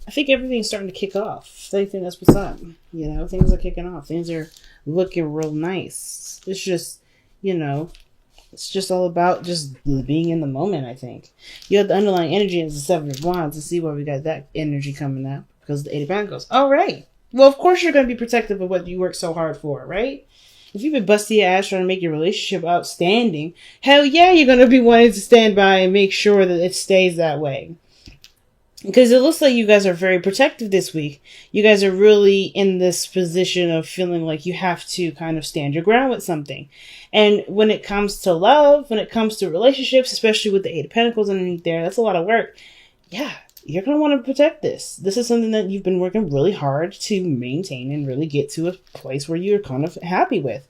I think everything's starting to kick off. I think that's what's up. You know, things are kicking off. Things are looking real nice. It's just, you know, it's just all about just being in the moment, I think. You have the underlying energy as the Seven of Wands. Let's see why we got that energy coming up. Because the Eight of Pentacles. All right. Well, of course you're going to be protective of what you work so hard for, right? If you've been busting your ass trying to make your relationship outstanding, hell yeah, you're going to be wanting to stand by and make sure that it stays that way. Because it looks like you guys are very protective this week. You guys are really in this position of feeling like you have to kind of stand your ground with something. And when it comes to love, when it comes to relationships, especially with the Eight of Pentacles underneath there, that's a lot of work. Yeah, you're going to want to protect this. This is something that you've been working really hard to maintain and really get to a place where you're kind of happy with.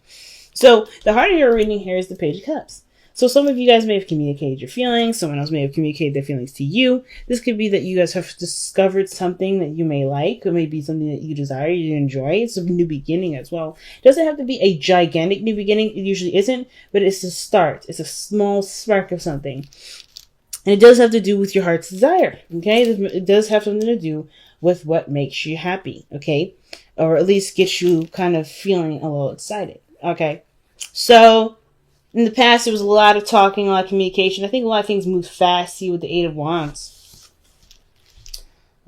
So the heart of your reading here is the Page of Cups. So some of you guys may have communicated your feelings. Someone else may have communicated their feelings to you. This could be that you guys have discovered something that you may like. It may be something that you desire, you enjoy. It's a new beginning as well. It doesn't have to be a gigantic new beginning. It usually isn't, but it's a start. It's a small spark of something. And it does have to do with your heart's desire, okay? It does have something to do with what makes you happy, okay? Or at least gets you kind of feeling a little excited, okay? So in the past, there was a lot of talking, a lot of communication. I think a lot of things move fast. See with the Eight of Wands.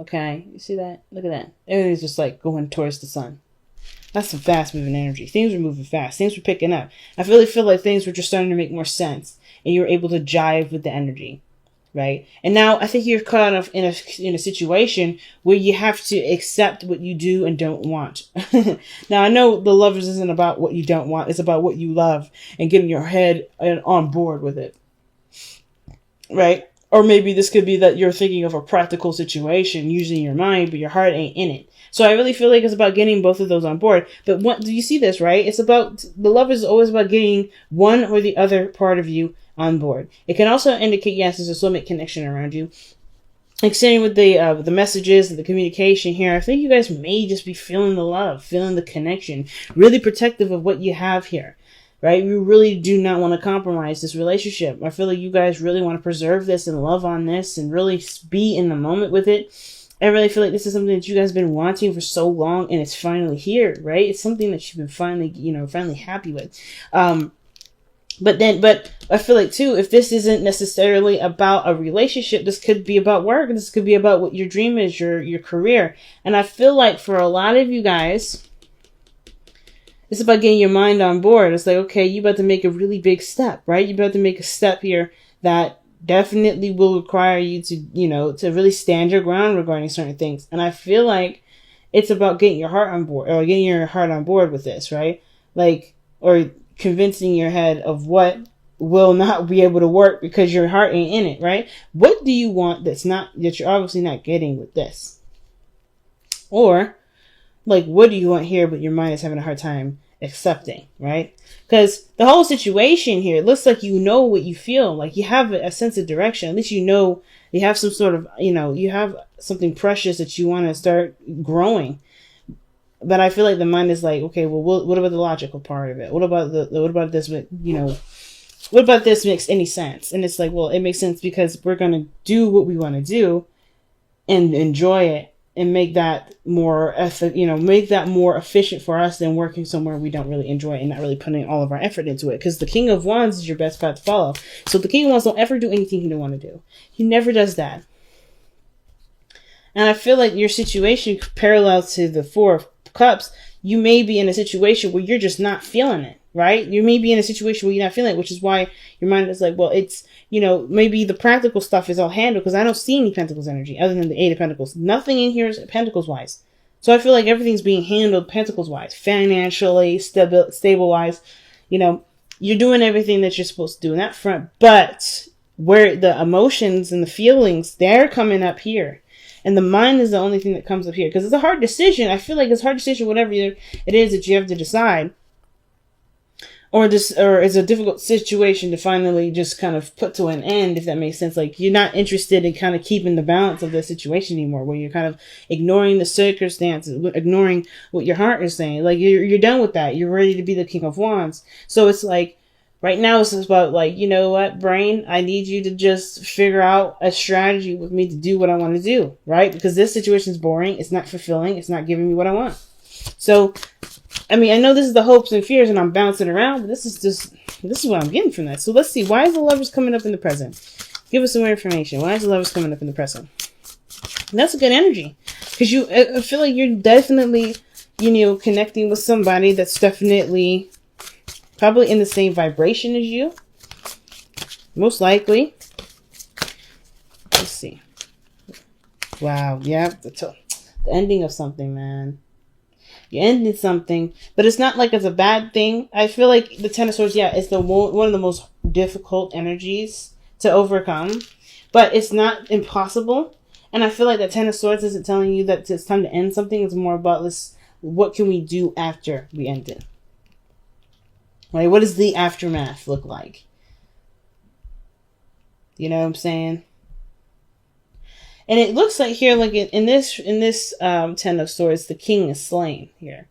Okay, you see that? Look at that. Everything's just like going towards the sun. That's some fast moving energy. Things were moving fast. Things were picking up. I really feel like things were just starting to make more sense. And you were able to jive with the energy. Right? And now I think you're caught up in a situation where you have to accept what you do and don't want. Now I know the Lovers isn't about what you don't want. It's about what you love and getting your head on board with it. Right? Or maybe this could be that you're thinking of a practical situation using your mind, but your heart ain't in it. So I really feel like it's about getting both of those on board. But do you see this, right? It's about, the Lovers is always about getting one or the other part of you on board. It can also indicate, yes, there's a soulmate connection around you. Like saying with the messages and the communication here, I think you guys may just be feeling the love, feeling the connection, really protective of what you have here, right? You really do not want to compromise this relationship. I feel like you guys really want to preserve this and love on this and really be in the moment with it. I really feel like this is something that you guys have been wanting for so long and it's finally here, right? It's something that you've been finally happy with. But I feel like too, if this isn't necessarily about a relationship, this could be about work. This could be about what your dream is, your career. And I feel like for a lot of you guys, it's about getting your mind on board. It's like, okay, you about to make a really big step, right? You're about to make a step here that definitely will require you to, to really stand your ground regarding certain things. And I feel like it's about getting your heart on board, or getting your heart on board with this, right? Like, or convincing your head of what will not be able to work because your heart ain't in it, right? What do you want that you're obviously not getting with this? Or, like, what do you want here but your mind is having a hard time accepting, right? Because the whole situation here, it looks like you know what you feel. Like you have a sense of direction. At least you know you have some sort of, you have something precious that you want to start growing. But I feel like the mind is like, okay, well, what about the logical part of it? What about this? What about this makes any sense? And it's like, well, it makes sense because we're going to do what we want to do and enjoy it and make that more efficient for us than working somewhere we don't really enjoy and not really putting all of our effort into it. Because the King of Wands is your best path to follow. So the King of Wands don't ever do anything he don't want to do. He never does that. And I feel like your situation parallels to the Four of Cups. You may be in a situation where you're just not feeling it, right? You may be in a situation where you're not feeling it, which is why your mind is like, well, it's, maybe the practical stuff is all handled because I don't see any Pentacles energy other than the Eight of Pentacles. Nothing in here is Pentacles wise. So I feel like everything's being handled Pentacles wise, financially, stable wise. You're doing everything that you're supposed to do in that front, but where the emotions and the feelings, they're coming up here. And the mind is the only thing that comes up here. Because it's a hard decision. I feel like it's a hard decision, whatever it is that you have to decide. Or it's a difficult situation to finally just kind of put to an end, if that makes sense. Like, you're not interested in kind of keeping the balance of the situation anymore, where you're kind of ignoring the circumstances, ignoring what your heart is saying. Like, you're done with that. You're ready to be the King of Wands. So it's like, Right now it's about like, you know what, brain, I need you to just figure out a strategy with me to do what I want to do, right? Because this situation is boring. It's not fulfilling. It's not giving me what I want. So, I mean, I know this is the hopes and fears and I'm bouncing around, but this is what I'm getting from that. So let's see. Why is the Lovers coming up in the present? Give us some more information. Why is the Lovers coming up in the present? And that's a good energy. Because I feel like you're definitely, connecting with somebody that's definitely probably in the same vibration as you. Most likely. Let's see. Wow. Yeah. The ending of something, man. You ended something, but it's not like it's a bad thing. I feel like the Ten of Swords, yeah, it's one of the most difficult energies to overcome, but it's not impossible. And I feel like the Ten of Swords isn't telling you that it's time to end something. It's more about what can we do after we end it? Right? What does the aftermath look like? You know what I'm saying? And it looks like here, like in this Ten of Swords, the King is slain here,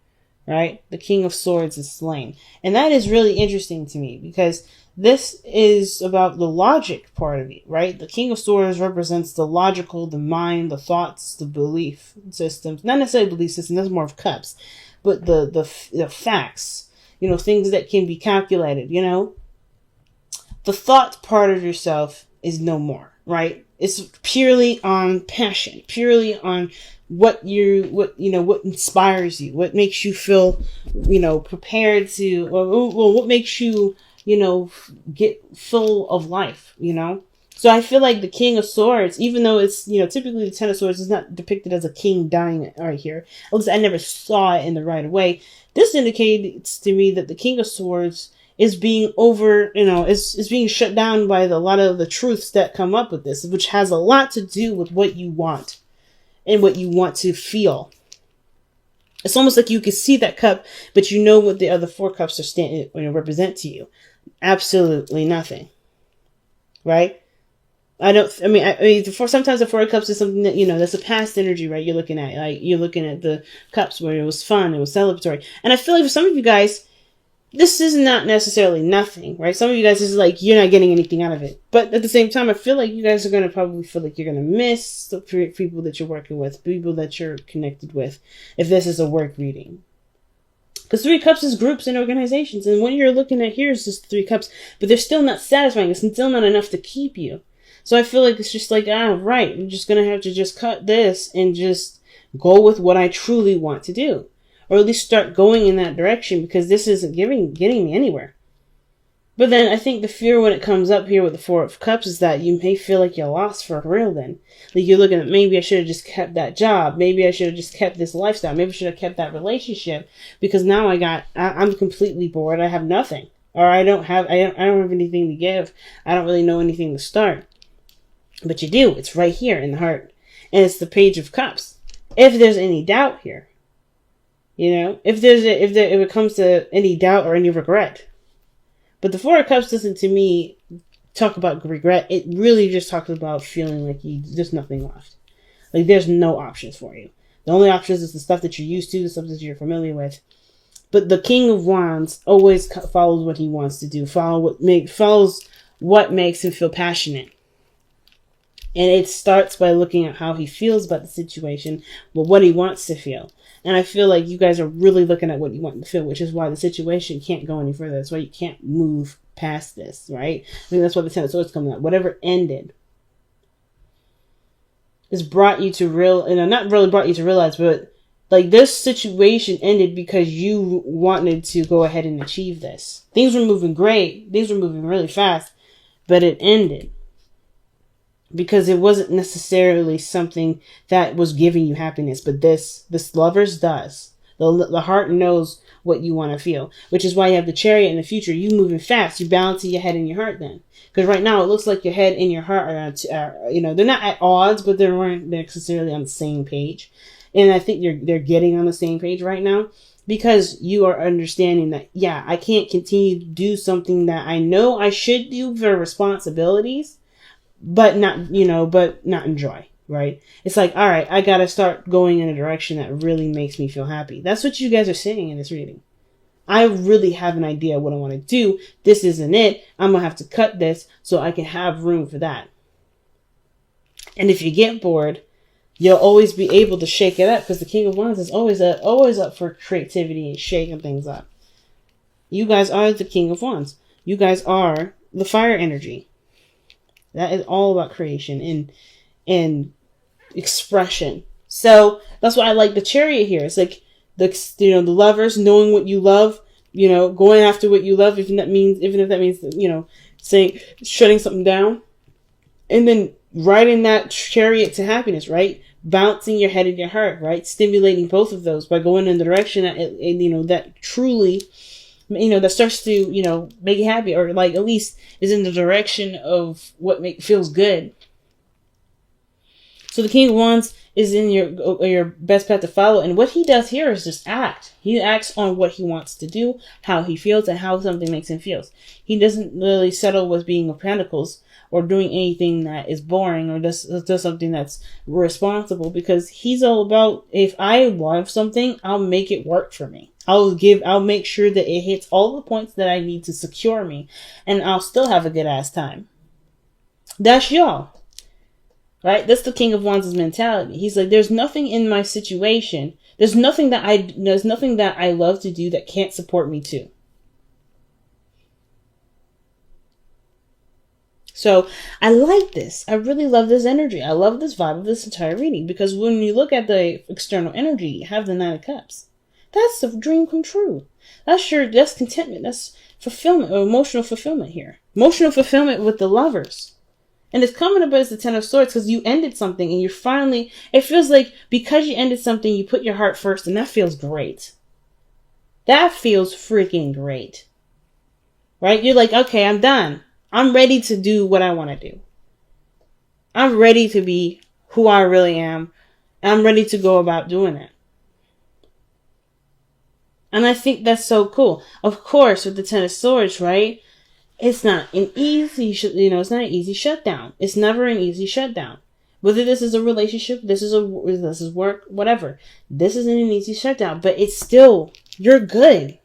right? The King of Swords is slain. And that is really interesting to me because this is about the logic part of it, right? The King of Swords represents the logical, the mind, the thoughts, the belief systems. Not necessarily belief system, that's more of cups, but the facts, things that can be calculated, The thought part of yourself is no more, right? It's purely on passion, purely on what inspires you, what makes you feel, prepared to, well, what makes you, get full of life, So I feel like the King of Swords, even though it's, typically the Ten of Swords is not depicted as a king dying right here. At least I never saw it in the right way. This indicates to me that the King of Swords is being is being shut down by a lot of the truths that come up with this, which has a lot to do with what you want and what you want to feel. It's almost like you can see that cup, but you know what the other four cups are represent to you. Absolutely nothing. Right? Sometimes the Four of Cups is something that, that's a past energy, right? You're looking at, you're looking at the cups where it was fun, it was celebratory. And I feel like for some of you guys, this is not necessarily nothing, right? Some of you guys is like, you're not getting anything out of it. But at the same time, I feel like you guys are going to probably feel like you're going to miss the people that you're working with, people that you're connected with, if this is a work reading. Because Three Cups is groups and organizations. And what you're looking at here is just Three Cups. But they're still not satisfying. It's still not enough to keep you. So I feel like it's just like, right, I'm just going to have to just cut this and just go with what I truly want to do. Or at least start going in that direction because this isn't getting me anywhere. But then I think the fear when it comes up here with the Four of Cups is that you may feel like you're lost for real then. Like you're looking at, maybe I should have just kept that job. Maybe I should have just kept this lifestyle. Maybe I should have kept that relationship because now I'm completely bored. I have nothing. Or I don't have anything to give. I don't really know anything to start. But you do. It's right here in the heart. And it's the Page of Cups. If there's any doubt here. If it comes to any doubt or any regret. But the Four of Cups doesn't, to me, talk about regret. It really just talks about feeling like there's nothing left. Like there's no options for you. The only options is the stuff that you're used to, the stuff that you're familiar with. But the King of Wands always follows what he wants to do. Follows what makes him feel passionate. And it starts by looking at how he feels about the situation, but what he wants to feel. And I feel like you guys are really looking at what you want to feel, which is why the situation can't go any further. That's why you can't move past this, right? I think that's why the Ten of Swords coming up. Whatever ended has brought you to not really brought you to realize, but like this situation ended because you wanted to go ahead and achieve this. Things were moving great. Things were moving really fast, but it ended. Because it wasn't necessarily something that was giving you happiness, but this Lovers does. The heart knows what you want to feel, which is why you have the Chariot in the future. You moving fast, you balancing your head and your heart then. Because right now it looks like your head and your heart are they're not at odds, but they weren't necessarily on the same page. And I think they're getting on the same page right now because you are understanding that, yeah, I can't continue to do something that I know I should do for responsibilities. But not enjoy, right? It's like, all right, I got to start going in a direction that really makes me feel happy. That's what you guys are saying in this reading. I really have an idea what I want to do. This isn't it. I'm going to have to cut this so I can have room for that. And if you get bored, you'll always be able to shake it up, because the King of Wands is always up for creativity and shaking things up. You guys are the King of Wands. You guys are the fire energy. That is all about creation and expression. So that's why I like the Chariot here. It's like the lovers, knowing what you love, going after what you love, even if that means saying, shutting something down, and then riding that chariot to happiness, right? Bouncing your head and your heart, right? Stimulating both of those by going in the direction that truly, that starts to, make you happy, or like at least is in the direction of what feels good. So the King of Wands is in your best path to follow. And what he does here is just act. He acts on what he wants to do, how he feels, and how something makes him feel. He doesn't really settle with being a Pentacles or doing anything that is boring or does something that's responsible, because he's all about, if I want something, I'll make it work for me. I'll make sure that it hits all the points that I need to secure me, and I'll still have a good ass time. That's y'all. Right? That's the King of Wands' mentality. He's like, there's nothing in my situation. There's nothing that I love to do that can't support me too. So I like this. I really love this energy. I love this vibe of this entire reading, because when you look at the external energy, you have the Nine of Cups. That's the dream come true. That's contentment. That's fulfillment, or emotional fulfillment here. Emotional fulfillment with the lovers. And it's coming up as the Ten of Swords, because you ended something and it feels like because you ended something, you put your heart first, and that feels great. That feels freaking great. Right? You're like, okay, I'm done. I'm ready to do what I want to do. I'm ready to be who I really am. I'm ready to go about doing it. And I think that's so cool. Of course, with the Ten of Swords, right? It's not an easy, it's not an easy shutdown. It's never an easy shutdown. Whether this is a relationship, this is work, whatever. This isn't an easy shutdown, but it's still, you're good.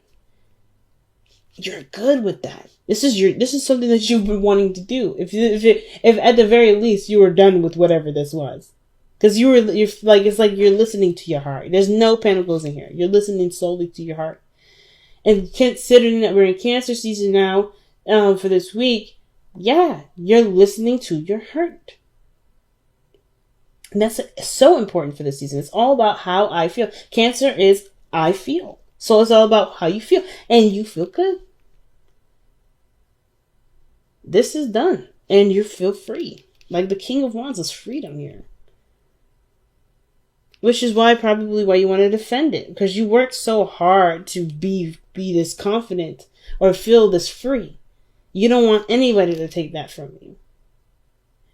You're good with that. This is something that you've been wanting to do. If at the very least you were done with whatever this was, because it's like you're listening to your heart. There's no Pentacles in here. You're listening solely to your heart. And considering that we're in Cancer season now, for this week, yeah, you're listening to your heart. And that's so important for this season. It's all about how I feel. Cancer is I feel. So it's all about how you feel. And you feel good. This is done. And you feel free. Like the King of Wands is freedom here. Which is probably why you want to defend it. Because you worked so hard to be this confident or feel this free. You don't want anybody to take that from you.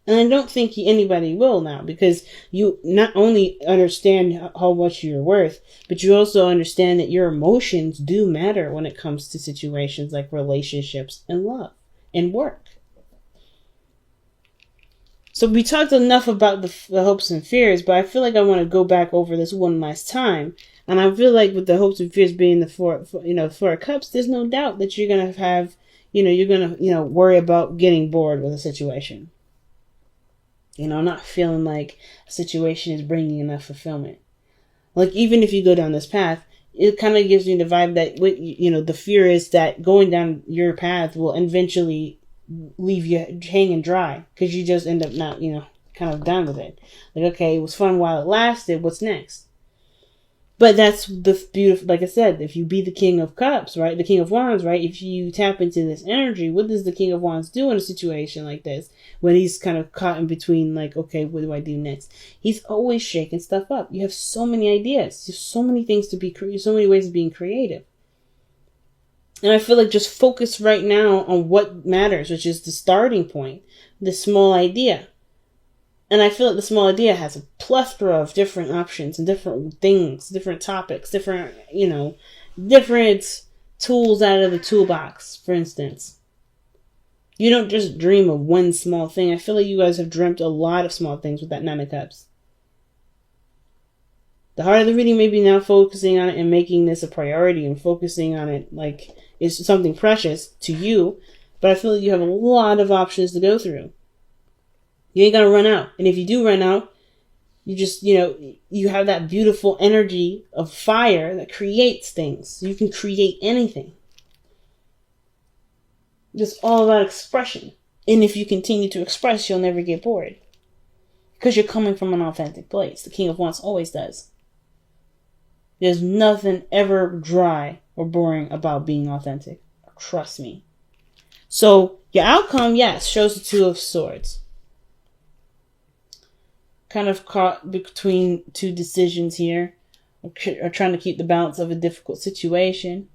And I don't think anybody will now, because you not only understand how much you're worth, but you also understand that your emotions do matter when it comes to situations like relationships and love and work. So we talked enough about the hopes and fears, but I feel like I want to go back over this one last time. And I feel like with the hopes and fears being the Four of Cups, there's no doubt that you're going to have, you're going to, worry about getting bored with a situation. Not feeling like a situation is bringing enough fulfillment. Like, even if you go down this path, it kind of gives you the vibe that, the fear is that going down your path will eventually leave you hanging dry, because you just end up not, kind of done with it. Like, okay, it was fun while it lasted. What's next? But that's the beautiful, like I said, if you be the King of Cups, right? The King of Wands, right? If you tap into this energy, what does the King of Wands do in a situation like this? When he's kind of caught in between, like, okay, what do I do next? He's always shaking stuff up. You have so many ideas. There's so many things so many ways of being creative. And I feel like just focus right now on what matters, which is the starting point, the small idea. And I feel like the small idea has a plethora of different options and different things, different topics, different tools out of the toolbox, for instance. You don't just dream of one small thing. I feel like you guys have dreamt a lot of small things with that Nine of Cups. The heart of the reading may be now focusing on it and making this a priority and focusing on it like it's something precious to you. But I feel like you have a lot of options to go through. You ain't gonna run out. And if you do run out, you just, you have that beautiful energy of fire that creates things. You can create anything. It's all about expression. And if you continue to express, you'll never get bored. Because you're coming from an authentic place. The King of Wands always does. There's nothing ever dry or boring about being authentic. Trust me. So, your outcome, yes, shows the Two of Swords. Kind of caught between two decisions here. Or trying to keep the balance of a difficult situation.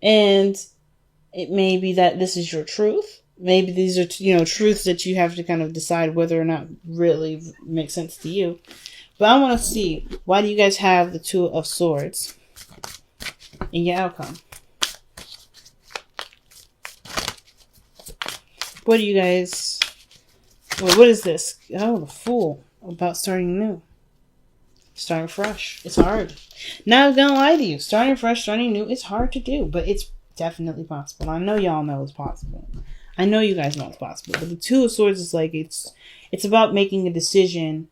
And it may be that this is your truth. Maybe these are, truths that you have to kind of decide whether or not really make sense to you. But I want to see, why do you guys have the Two of Swords in your outcome? What do you guys... what is this? Oh, the Fool. About starting new. Starting fresh. It's hard. Not gonna lie to you. Starting fresh, starting new, it's hard to do. But it's definitely possible. I know y'all know it's possible. I know you guys know it's possible. But the Two of Swords is like, it's about making a decision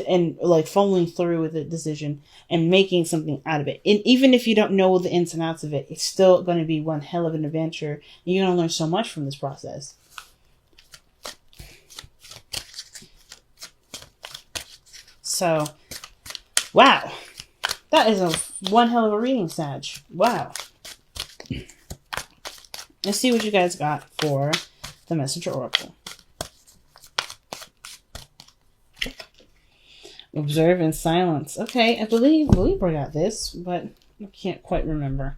and like following through with the decision and making something out of it. And even if you don't know the ins and outs of it, it's still going to be one hell of an adventure. And you're going to learn so much from this process. So, wow. That is one hell of a reading, Sag. Wow. Let's see what you guys got for the Messenger Oracle. Observe in silence. Okay, I believe Libra got this, but I can't quite remember.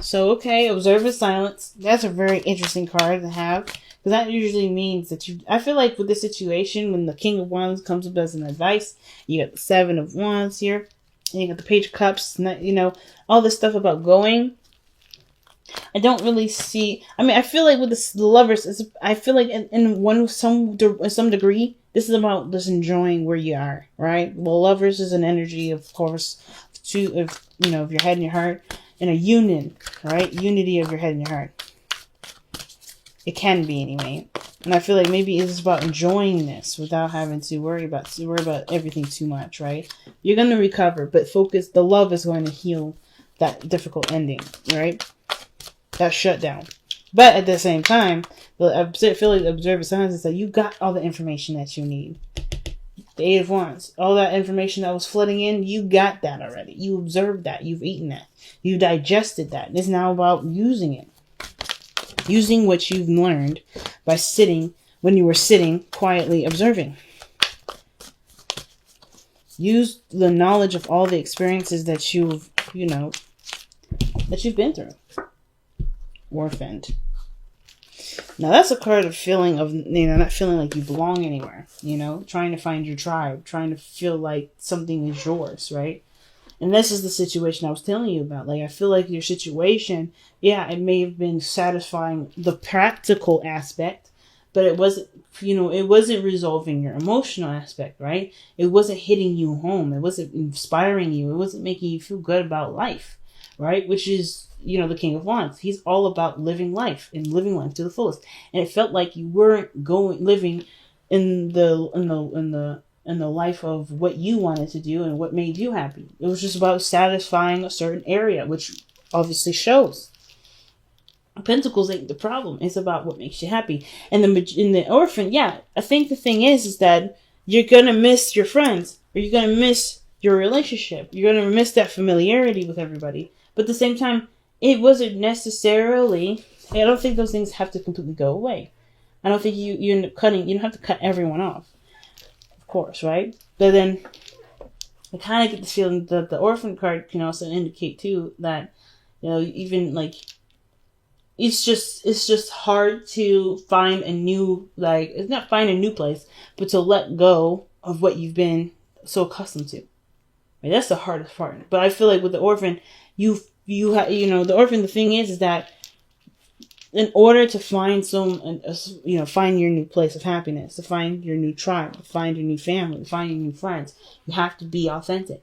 So, okay, observe in silence. That's a very interesting card to have. Because that usually means that I feel like with this situation, when the King of Wands comes up as an advice, you got the Seven of Wands here. And you got the Page of Cups. And all this stuff about going. I don't really see... I mean, I feel like with the Lovers, I feel like in some degree, this is about just enjoying where you are, right? Well, Lovers is an energy, of course, of your head and your heart, and a union, right? Unity of your head and your heart. It can be anyway. And I feel like maybe it's about enjoying this without having to worry about everything too much, right? You're going to recover, but focus. The love is going to heal that difficult ending, right? That shutdown. But at the same time, I feel like the observer signs is that you got all the information that you need. The Eight of Wands. All that information that was flooding in, you got that already. You observed that. You've eaten that. You digested that. It's now about using it. Using what you've learned by when you were sitting quietly observing. Use the knowledge of all the experiences that you've been through. Orphaned. Now that's a card of feeling of, not feeling like you belong anywhere, trying to find your tribe, trying to feel like something is yours, right? And this is the situation I was telling you about. Like, I feel like your situation, yeah, it may have been satisfying the practical aspect, but it wasn't, it wasn't resolving your emotional aspect, right? It wasn't hitting you home. It wasn't inspiring you. It wasn't making you feel good about life, right? Which is, the King of Wands. He's all about living life and living life to the fullest. And it felt like you weren't living in the life of what you wanted to do and what made you happy. It was just about satisfying a certain area, which obviously shows. Pentacles ain't the problem. It's about what makes you happy. And in the Orphan, yeah, I think the thing is that you're gonna miss your friends, or you're gonna miss your relationship. You're gonna miss that familiarity with everybody. But at the same time, it wasn't necessarily... I don't think those things have to completely go away. I don't think you end up cutting... You don't have to cut everyone off. Of course, right? But then I kind of get the feeling that the Orphan card can also indicate too that, even like, it's just hard to find a new, it's not find a new place, but to let go of what you've been so accustomed to. Right? That's the hardest part. But I feel like with the Orphan, the Orphan, the thing is that in order to find find your new place of happiness, to find your new tribe, to find your new family, to find your new friends, you have to be authentic.